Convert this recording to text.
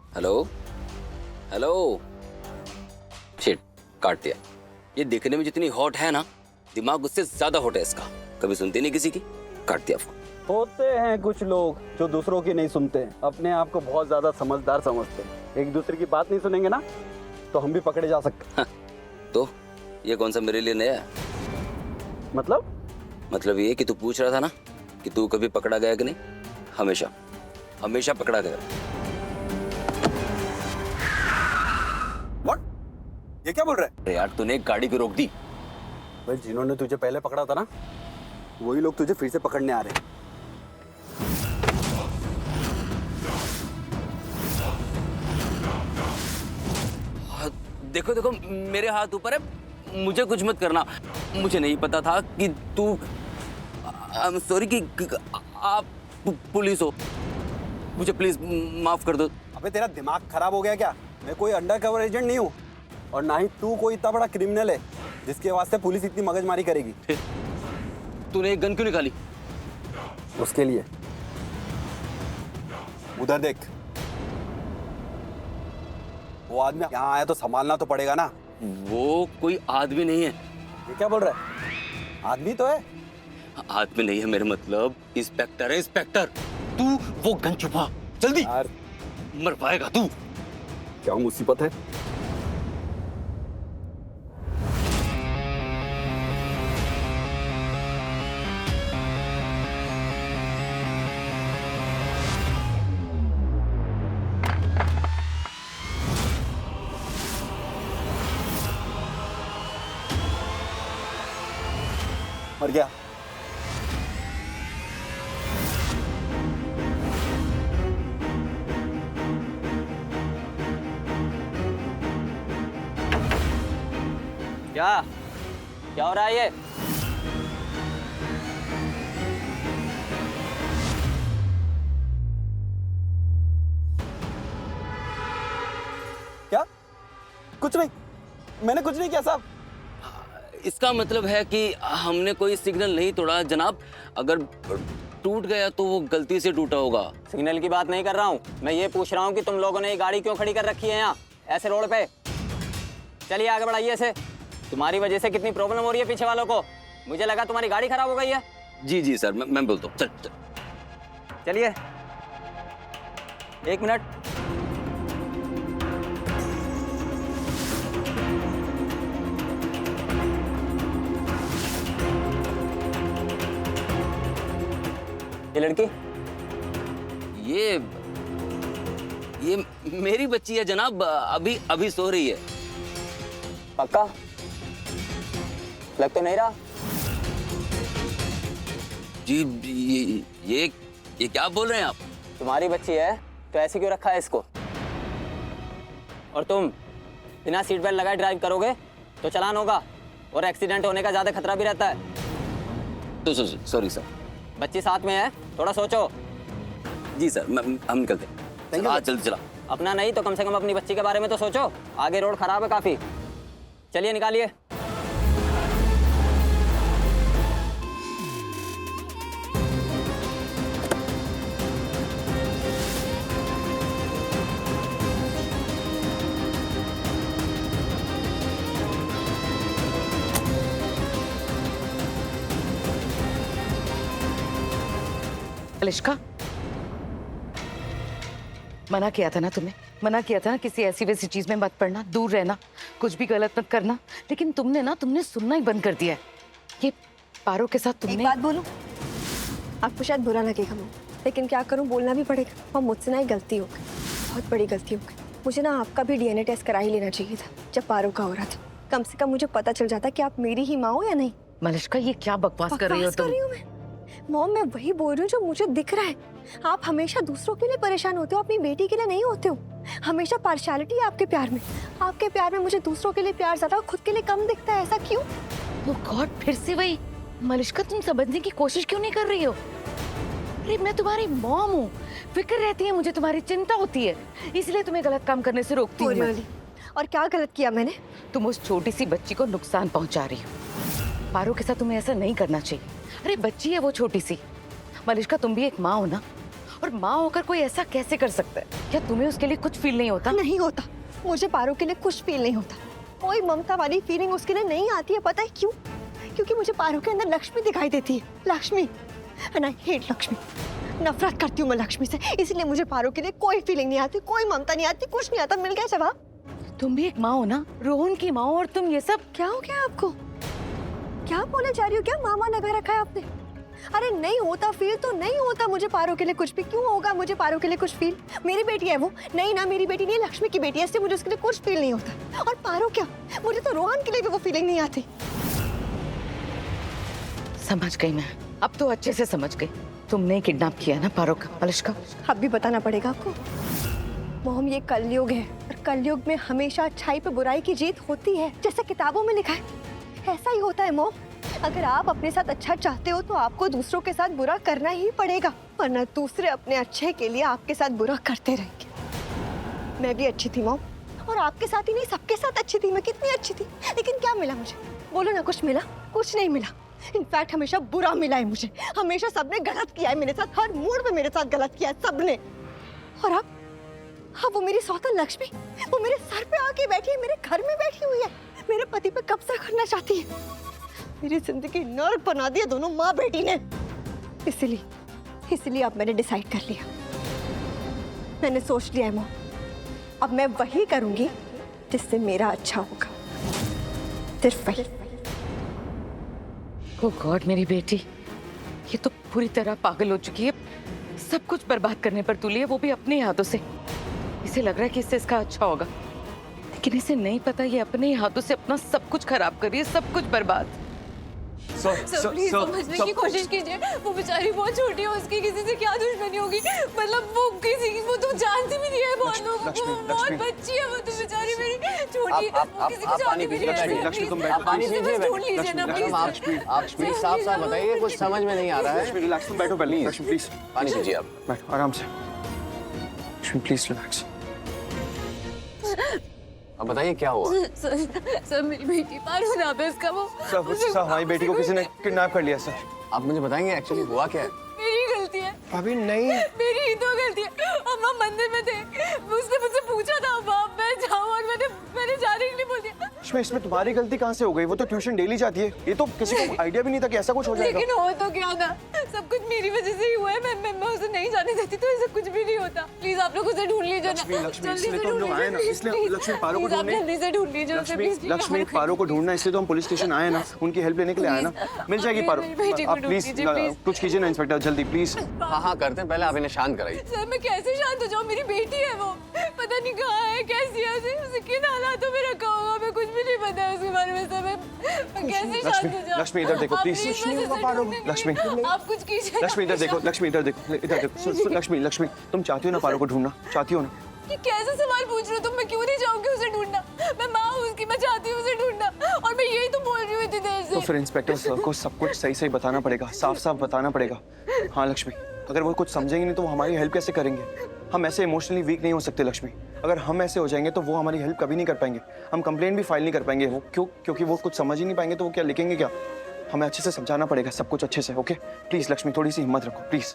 Hello hello. Shit, काट दिया। ये दिखने में जितनी हॉट है ना, दिमाग उससे ज्यादा हॉट है इसका। कभी सुनती नहीं किसी की, काट दिया फोन। होते हैं कुछ लोग जो दूसरों की नहीं सुनते, अपने आप को बहुत ज्यादा समझदार समझते हैं। एक दूसरे की बात नहीं सुनेंगे ना तो हम भी पकड़े जा सकते। तो ये कौन सा मेरे लिए नया है? मतलब ये कि तू पूछ रहा था ना कि तू कभी पकड़ा गया कि नहीं। हमेशा हमेशा पकड़ा गया। व्हाट? ये क्या बोल रहा है? अरे यार, तूने एक गाड़ी क्यों रोक दी? भाई, जिन्होंने तुझे पहले पकड़ा था ना, वही लोग तुझे फिर से पकड़ने आ रहे हैं। देखो देखो, मेरे हाथ ऊपर है, मुझे कुछ मत करना। मुझे नहीं पता था कि तू, आई एम सॉरी कि आप पुलिस हो। मुझे प्लीज माफ कर दो। अबे, तेरा दिमाग खराब हो गया क्या? मैं कोई अंडरकवर एजेंट नहीं हूँ, और ना ही तू कोई इतना बड़ा क्रिमिनल है जिसके वास्ते पुलिस इतनी मगजमारी करेगी। तूने एक गन क्यों निकाली? उसके लिए। उधर देख, वो आदमी यहाँ आया तो संभालना तो पड़ेगा ना। वो कोई आदमी नहीं है। ये क्या बोल रहा है? आदमी तो है। आदमी नहीं है, मेरा मतलब इंस्पेक्टर है, इंस्पेक्टर। तू वो गन छुपा जल्दी, यार, मर पाएगा तू। क्या मुसीबत है? मर गया। क्या क्या हो रहा है ये? क्या? कुछ नहीं, मैंने कुछ नहीं किया साहब। इसका मतलब है कि हमने कोई सिग्नल नहीं तोड़ा जनाब। अगर टूट गया तो वो गलती से टूटा होगा। सिग्नल की बात नहीं कर रहा हूँ, मैं ये पूछ रहा हूँ कि तुम लोगों ने ये गाड़ी क्यों खड़ी कर रखी है यहाँ ऐसे रोड पे? चलिए आगे बढ़ाइए इसे। तुम्हारी वजह से कितनी प्रॉब्लम हो रही है पीछे वालों को। मुझे लगा तुम्हारी गाड़ी खराब हो गई है। जी जी सर, मैं बोलता हूँ। चल चल। चलिए, एक मिनट। ये लड़की? ये मेरी बच्ची है जनाब, अभी अभी सो रही है। पक्का? लग तो नहीं रहा। जी, ये क्या बोल रहे हैं आप? तुम्हारी बच्ची है तो ऐसे क्यों रखा है इसको? और तुम बिना सीट बेल्ट लगाए ड्राइव करोगे तो चालान होगा, और एक्सीडेंट होने का ज्यादा खतरा भी रहता है। तो सॉरी सर। बच्ची साथ में है, थोड़ा सोचो। जी सर, हम निकलते हैं। हाँ, जल्दी चला। अपना नहीं तो कम से कम अपनी बच्ची के बारे में तो सोचो। आगे रोड खराब है काफी। चलिए निकालिए। अलिश्का, मना किया था ना तुम्हें, मना किया था ना किसी ऐसी वैसी चीज में मत पड़ना, दूर रहना, कुछ भी गलत मत करना। लेकिन तुमने सुनना ही बंद कर दिया है। ये पारो के साथ तुमने। एक बात बोलूं, आपको शायद बुरा लगेगा मुझे, लेकिन क्या करूं, बोलना भी पड़ेगा। और मुझसे ना एक गलती हो गई, बहुत बड़ी गलती हो गई। मुझे ना आपका भी डीएनए टेस्ट करा ही लेना चाहिए था जब पारो का हो रहा था। कम से कम मुझे पता चल जाता कि आप मेरी ही माँ हो या नहीं। मलिश्का, ये क्या बकवास कर रही हो तुम? मॉम, मैं वही बोल रही हूँ जो मुझे दिख रहा है। आप हमेशा दूसरों के लिए परेशान होते हो, अपनी बेटी के लिए नहीं होते हो। हमेशा पार्शियलिटी है आपके प्यार में। आपके प्यार में मुझे दूसरों के लिए प्यार ज्यादा, खुद के लिए कम दिखता है। ऐसा क्यों? ओह गॉड, फिर से वही। मलिश्का, तुम समझने की कोशिश क्यों नहीं कर रही हो? अरे मैं तुम्हारी मॉम हूँ, फिक्र रहती है मुझे, तुम्हारी चिंता होती है, इसलिए तुम्हें गलत काम करने से रोकती हूँ मैं। और क्या गलत किया मैंने? तुम उस छोटी सी बच्ची को नुकसान पहुंचा रही हो। पारो के साथ तुम्हें ऐसा नहीं करना चाहिए। अरे बच्ची है वो छोटी सी। मलिश्का, तुम भी एक माँ हो ना, और माँ होकर कोई ऐसा कैसे कर सकता है? क्या तुम्हें उसके लिए कुछ फील नहीं होता? नहीं होता, मुझे पारो के लिए कुछ फील नहीं होता। कोई ममता वाली फीलिंग उसके लिए नहीं आती है। पता है क्यों? क्योंकि मुझे पारो के अंदर लक्ष्मी दिखाई देती है। Lakshmi, and I hate Lakshmi. नफरत करती हूँ मैं लक्ष्मी से, इसलिए मुझे पारो के लिए कोई फीलिंग नहीं आती, कोई ममता नहीं आती, कुछ नहीं आता। मिल गया जवाब। तुम भी एक माँ हो ना, रोहन की माँ हो, और तुम ये सब क्या हो गया आपको? क्या बोले जा रही हो? क्या मामा लगा रखा है आपने? अरे नहीं होता फील तो नहीं होता मुझे पारो के लिए कुछ भी। क्यों होगा मुझे पारो के लिए कुछ फील? मेरी बेटी है वो। नहीं ना, मेरी बेटी नहीं, लक्ष्मी की बेटी है, इसलिए मुझे उसके लिए कुछ फील नहीं होता। और पारो क्या, मुझे तो रोहन के लिए भी वो फीलिंग नहीं आती। समझ गई मैं, अब तो अच्छे से समझ गई। तुमने किडनैप किया ना पारो का, मलिष्का। अब भी बताना पड़ेगा आपको। मोहम, ये कलयुग है और कलयुग में हमेशा अच्छाई पे बुराई की जीत होती है, जैसे किताबों में लिखा है। ऐसा ही होता है मोम। अगर आप अपने साथ अच्छा चाहते हो तो आपको दूसरों के साथ बुरा करना ही पड़ेगा, वरना दूसरे अपने अच्छे के लिए आपके साथ बुरा करते रहेंगे। मैं भी अच्छी थी मोम, और आपके साथ ही नहीं, सबके साथ अच्छी थी मैं। कितनी अच्छी थी, लेकिन क्या मिला मुझे? बोलो ना, कुछ मिला? कुछ नहीं मिला। इनफैक्ट हमेशा बुरा मिला है मुझे। हमेशा सबने गलत किया है मेरे साथ, हर मोड़ पे मेरे साथ गलत किया है सबने। और अब हाँ, वो मेरी सौतन लक्ष्मी, वो मेरे सर पे आके बैठी है, मेरे घर में बैठी हुई है, मेरे पति पे कब्जा करना चाहती है। मेरी जिंदगी नर्क बना दिया दोनों माँ बेटी ने। इसलिए अब मैंने डिसाइड कर लिया, मैंने सोच लिया है माँ, अब मैं वही करूंगी जिससे मेरा अच्छा होगा, सिर्फ वही। ओ गॉड, मेरी बेटी ये तो पूरी तरह पागल हो चुकी है। सब कुछ बर्बाद करने पर तुली है, वो भी अपने हाथों से। इसे लग रहा है कि इससे इसका अच्छा होगा, लेकिन इसे नहीं पता ये अपने हाथों से अपना सब कुछ खराब कर रही है, सब कुछ बर्बाद। सर प्लीज समझने की कोशिश कीजिए। वो बेचारी बहुत छोटी है, उसकी किसी से क्या दुश्मनी होगी? मतलब वो तो जानती भी नहीं है बहुत लोगों को। बहुत बच्ची है वो तो बेचारी मेरी छोटी। वो किसी को जानती भी नहीं है। लक्ष्मी, तुम बैठो। पानी पीजिए, ढूंढ लीजिए ना प्लीज। आप प्लीज साफ साफ बताइए, कुछ समझ में नहीं आ रहा है। लक्ष्मी रिलैक्स, तुम बैठो पहले। लक्ष्मी प्लीज पानी पीजिए आप। बैठो आराम से। Lakshmi please relax. अब बताइए क्या हुआ? सर मेरी बेटी पारो नाम है उसका। वो सर हमारी बेटी को किसी ने किडनैप कर लिया सर। आप मुझे बताएंगे एक्चुअली हुआ क्या है? मेरी गलती है। अभी नहीं, मेरी ही तो गलती है। हम लोग मंदिर में थे, उसने मुझसे पूछा था बाप मैं जाऊँ, और मैंने जाने के लिए बोल दिया। इसमें तुम्हारी गलती कहाँ से हो गई? वो तो ट्यूशन डेली जाती है। ये तो किसी को आइडिया भी नहीं था कि ऐसा कुछ हो जाएगा। लेकिन हो तो क्या था, सब कुछ मेरी वजह से ही हुआ है। मैं उसे नहीं जाने देती तो ऐसा कुछ भी नहीं होता। प्लीज आप लोग उसे ढूंढ लीजिए ना। लक्ष्मी, इसलिए तो हम लोग आए ना, इसलिए लक्ष्मी पारो को ढूंढने। जल्दी से ढूंढ लीजिए उसे प्लीज। लक्ष्मी पारो को ढूंढना, इसलिए तो हम पुलिस स्टेशन आए ना, उनकी हेल्प लेने के लिए आए ना। मिल जाएगी पारो। आप प्लीज कुछ कीजिए ना इंस्पेक्टर, जल्दी प्लीज। हाँ करते हैं, पहले आप इन्हें शांत कराइए। सर मैं कैसे शांत हो जाऊँ? मेरी बेटी है वो, पता नहीं कहाँ है, कैसी है, उसे किन हालातों में रखा होगा, मैं कुछ भी नहीं पता है उसके बारे में। सर मैं कैसे शांत हो जाऊँ? लक्ष्मी इधर देखो प्लीज। लक्ष्मी आप कुछ कीजिए। लक्ष्मी इधर देखो, लक्ष्मी इधर देखो, इधर देखो। लक्ष्मी तुम चाहती हो ना पारो को ढूंढना? चाहती हो ना? ये कैसे सवाल पूछ रहे हो तुम? मैं क्यों नहीं चाहूंगी उसे ढूंढना? मैं माँ हूँ उसकी, मैं चाहती हूँ उसे ढूंढना, और मैं यही तो बोल रही हूँ इतनी देर से। तो फिर इंस्पेक्टर सर को सब कुछ सही सही बताना पड़ेगा, साफ साफ बताना पड़ेगा। हाँ लक्ष्मी, अगर वो कुछ समझेंगे नहीं तो वो हमारी हेल्प कैसे करेंगे? हम ऐसे इमोशनली वीक नहीं हो सकते लक्ष्मी। अगर हम ऐसे हो जाएंगे तो वो हमारी हेल्प कभी नहीं कर पाएंगे। हम कंप्लेन भी फाइल नहीं कर पाएंगे। वो क्यों? क्योंकि वो कुछ समझ ही नहीं पाएंगे तो वो क्या लिखेंगे क्या? हमें अच्छे से समझाना पड़ेगा सब कुछ अच्छे से। ओके प्लीज लक्ष्मी, थोड़ी सी हिम्मत रखो प्लीज।